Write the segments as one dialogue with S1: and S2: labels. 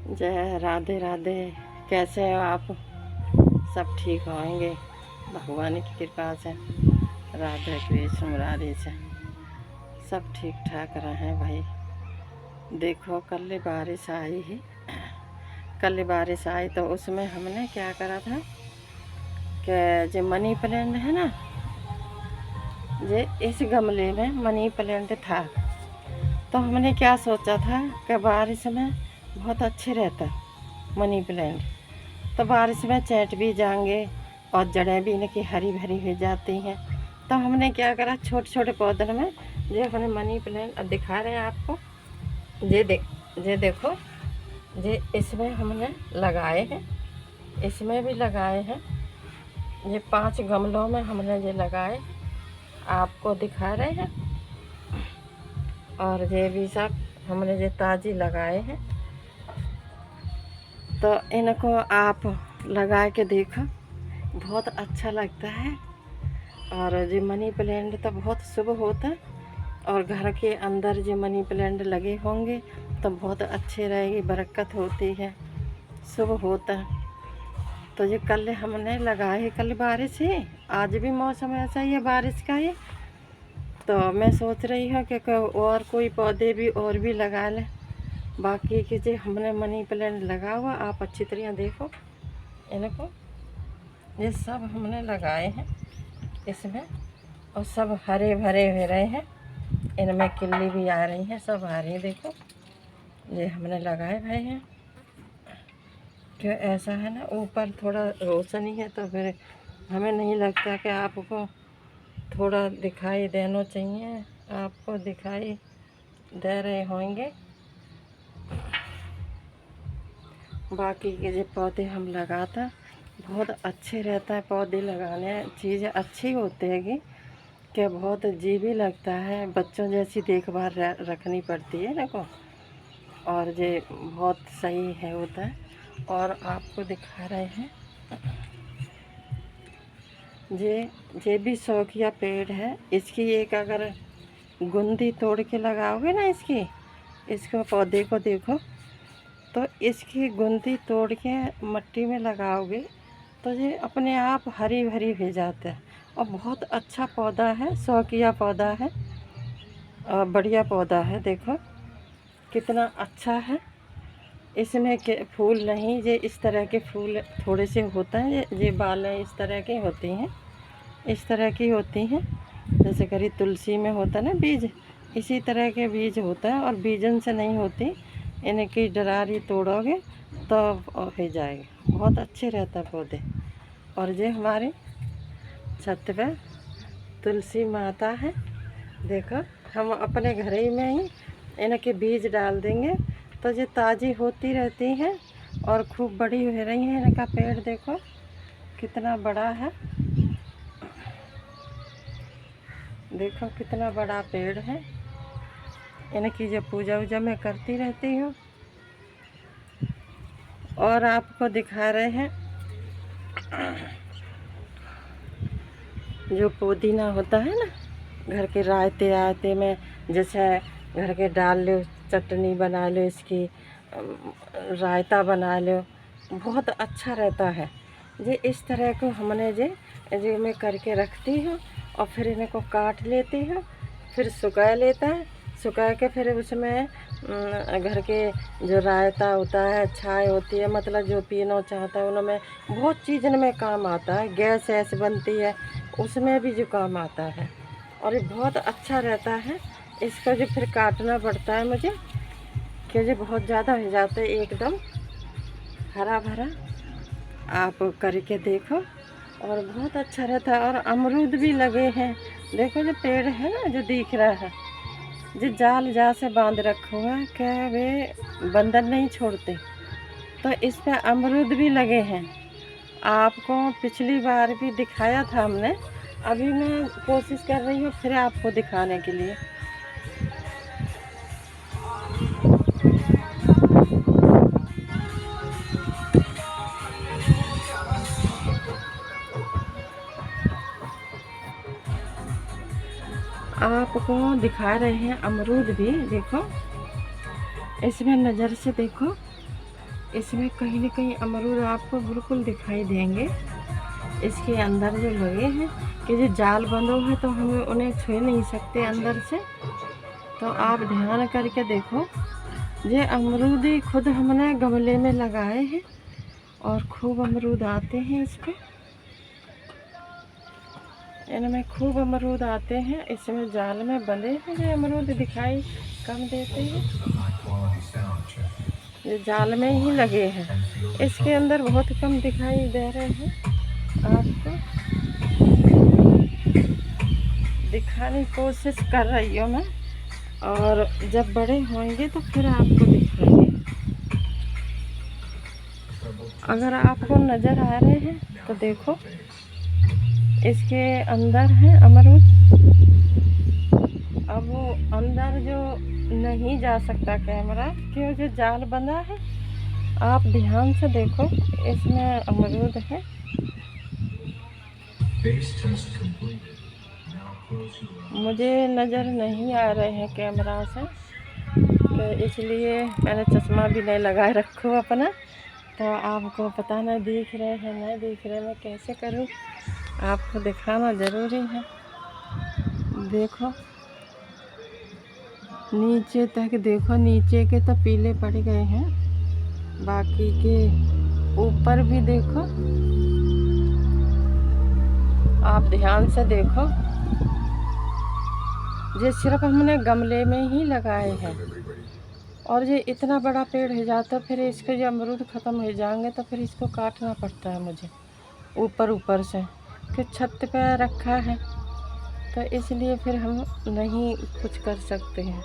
S1: जय राधे राधे। कैसे हो आप? सब ठीक होंगे भगवान की कृपा से। राधे कृष्ण मुरारी से सब ठीक ठाक रहे भाई। देखो कल बारिश आई ही, कल बारिश आई तो उसमें हमने क्या करा था कि जो मनी प्लांट है ना, ये इस गमले में मनी प्लांट था। तो हमने क्या सोचा था कि बारिश में बहुत अच्छे रहता मनी प्लांट, तो बारिश में चैट भी जाएंगे और जड़ें भी इनकी हरी भरी हो जाती हैं। तो हमने क्या करा, छोटे छोटे पौधों में जो हमने मनी प्लांट अब दिखा रहे हैं आपको, ये देखो, ये इसमें हमने लगाए हैं, इसमें भी लगाए हैं। ये 5 गमलों में हमने ये लगाए, आपको दिखा रहे हैं। और ये भी सब हमने ये ताज़ी लगाए हैं। तो इनको आप लगा के देखो, बहुत अच्छा लगता है। और जो मनी प्लांट तो बहुत शुभ होता है, और घर के अंदर जो मनी प्लांट लगे होंगे तो बहुत अच्छे रहेगी, बरकत होती है, शुभ होता है। तो ये कल हमने लगाए, कल बारिश है, आज भी मौसम ऐसा ही है बारिश का ही। तो मैं सोच रही हूँ कि और कोई पौधे भी और भी लगा लें। बाकी के जो हमने मनी प्लांट लगा हुआ, आप अच्छी तरह देखो इनको, ये सब हमने लगाए हैं इसमें, और सब हरे भरे हो रहे हैं। इनमें किल्ली भी आ रही हैं, सब आ रही हैं। देखो ये हमने लगाए भाई हैं। क्यों ऐसा है ना, ऊपर थोड़ा रोशनी है तो फिर हमें नहीं लगता कि आपको थोड़ा दिखाई देना चाहिए। आपको दिखाई दे रहे होंगे। बाकी के जो पौधे हम लगाता बहुत अच्छे रहता है। पौधे लगाने चीज़ें अच्छी होती है कि बहुत जी भी लगता है, बच्चों जैसी देखभाल रखनी पड़ती है ना को, और ये बहुत सही है होता है। और आपको दिखा रहे हैं, ये भी शौकिया पेड़ है। इसकी एक अगर गुंदी तोड़ के लगाओगे ना, इसको पौधे को देखो, तो इसकी गुंदी तोड़ के मिट्टी में लगाओगे तो ये अपने आप हरी भरी हो जाता है। और बहुत अच्छा पौधा है, शौकिया पौधा है और बढ़िया पौधा है। देखो कितना अच्छा है। इसमें के फूल नहीं, ये इस तरह के फूल थोड़े से होता है, ये बालें इस तरह की होती हैं, इस तरह की होती हैं। जैसे करी तुलसी में होता है ना बीज, इसी तरह के बीज होता है, और बीजन से नहीं होती। इनकी डरारी तोड़ोगे तो हो जाएगा, बहुत अच्छे रहता पौधे। और ये हमारी छत पे तुलसी माता है। देखो हम अपने घर ही में ही इनके बीज डाल देंगे तो ये ताज़ी होती रहती हैं और खूब बड़ी हो रही हैं। इनका पेड़ देखो कितना बड़ा है, देखो कितना बड़ा पेड़ है। इनकी जो पूजा वूजा मैं करती रहती हूँ। और आपको दिखा रहे हैं, जो पुदीना होता है ना, घर के रायते आयते में, जैसे घर के डाल लो, चटनी बना लो, इसकी रायता बना लो, बहुत अच्छा रहता है। ये इस तरह को हमने जो मैं करके रखती हूँ, और फिर इनको काट लेती हूँ, फिर सुखा लेता है, सुखा के फिर उसमें घर के जो रायता होता है, छाय होती है, मतलब जो पीना चाहता है उनमें बहुत चीज़ में काम आता है। गैस ऐसे बनती है उसमें भी जो काम आता है, और ये बहुत अच्छा रहता है। इसको जो फिर काटना पड़ता है मुझे, क्योंकि बहुत ज़्यादा हो जाता है एकदम हरा भरा। आप करके देखो, और बहुत अच्छा रहता है। और अमरूद भी लगे हैं, देखो जो पेड़ है ना जो दिख रहा है, जो जाल जा से बांध रखा हुआ है, क्या वे बंदर नहीं छोड़ते। तो इस पे अमरूद भी लगे हैं। आपको पिछली बार भी दिखाया था हमने, अभी मैं कोशिश कर रही हूँ फिर आपको दिखाने के लिए। आपको दिखा रहे हैं अमरूद भी, देखो इसमें नज़र से देखो, इसमें कहीं न कहीं अमरूद आपको बिल्कुल दिखाई देंगे। इसके अंदर जो लगे हैं कि जो जाल बंदो है तो हम उन्हें छू नहीं सकते अंदर से। तो आप ध्यान करके देखो, ये अमरूद ही खुद हमने गमले में लगाए हैं और खूब अमरूद आते हैं इस पे। इनमें खूब अमरूद आते हैं। इसमें जाल में बंधे हुए अमरूद दिखाई कम देते हैं, ये जाल में ही लगे हैं। इसके अंदर बहुत कम दिखाई दे रहे हैं। आपको दिखाने की कोशिश कर रही हूँ मैं, और जब बड़े होंगे तो फिर आपको दिखाएंगे। अगर आपको नज़र आ रहे हैं तो देखो, इसके अंदर है अमरूद। अब वो अंदर जो नहीं जा सकता कैमरा, क्यों जो जाल बंधा है। आप ध्यान से देखो, इसमें अमरूद है। मुझे नज़र नहीं आ रहे हैं कैमरा से, तो इसलिए मैंने चश्मा भी नहीं लगाए रखो अपना। तो आपको पता नहीं दिख रहे हैं नहीं दिख रहे, मैं कैसे करूं, आपको दिखाना ज़रूरी है। देखो नीचे तक देखो, नीचे के तो पीले पड़ गए हैं, बाकी के ऊपर भी देखो। आप ध्यान से देखो, ये सिर्फ हमने गमले में ही लगाए हैं। और ये इतना बड़ा पेड़ हो जाता, फिर इसके जो अमरूद ख़त्म हो जाएंगे तो फिर इसको काटना पड़ता है मुझे ऊपर से, कि छत पे रखा है तो इसलिए फिर हम नहीं कुछ कर सकते हैं।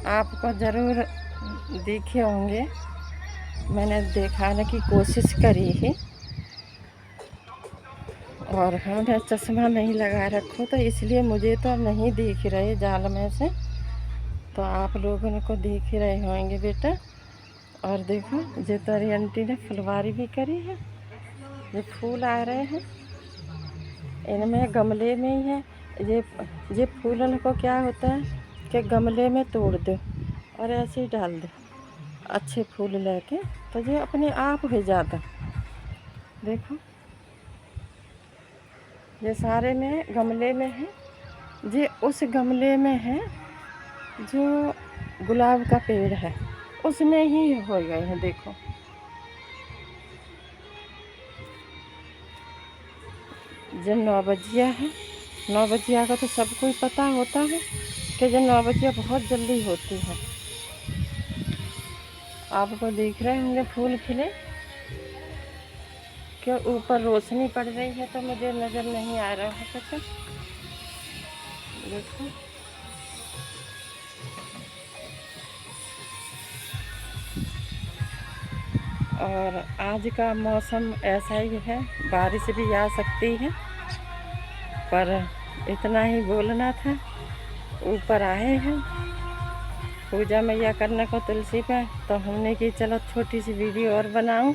S1: आपको ज़रूर दिखे होंगे, मैंने दिखाने की कोशिश करी है। और हमने चश्मा नहीं लगा रखो तो इसलिए मुझे तो नहीं दिख रहे जाल में से, तो आप लोगों को दिख ही रहे होंगे बेटा। और देखो, ये तारी आंटी ने फुलवारी भी करी है, ये फूल आ रहे हैं। इनमें गमले में ही है। ये फूलन को क्या होता है कि गमले में तोड़ दो और ऐसे ही डाल दो अच्छे फूल लेके, तो ये अपने आप हो जाता। देखो ये सारे में गमले में है, ये उस गमले में है जो गुलाब का पेड़ है, उसमें ही हो गए हैं। देखो जो 9 बजिया है, 9 बजिया का तो सबको ही पता होता है कि जो 9 बजिया बहुत जल्दी होती है। आपको दिख रहे होंगे फूल खिले, क्यों ऊपर रोशनी पड़ रही है तो मुझे नज़र नहीं आ रहा है कुछ। देखो और आज का मौसम ऐसा ही है, बारिश भी आ सकती है, पर इतना ही बोलना था। ऊपर आए हैं पूजा मैया करने को तुलसी पे, तो हमने की चलो छोटी सी वीडियो और बनाऊं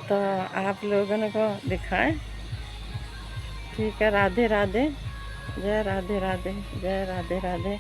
S1: तो आप लोगों को दिखाएं। ठीक है, राधे राधे, जय राधे राधे, जय राधे राधे।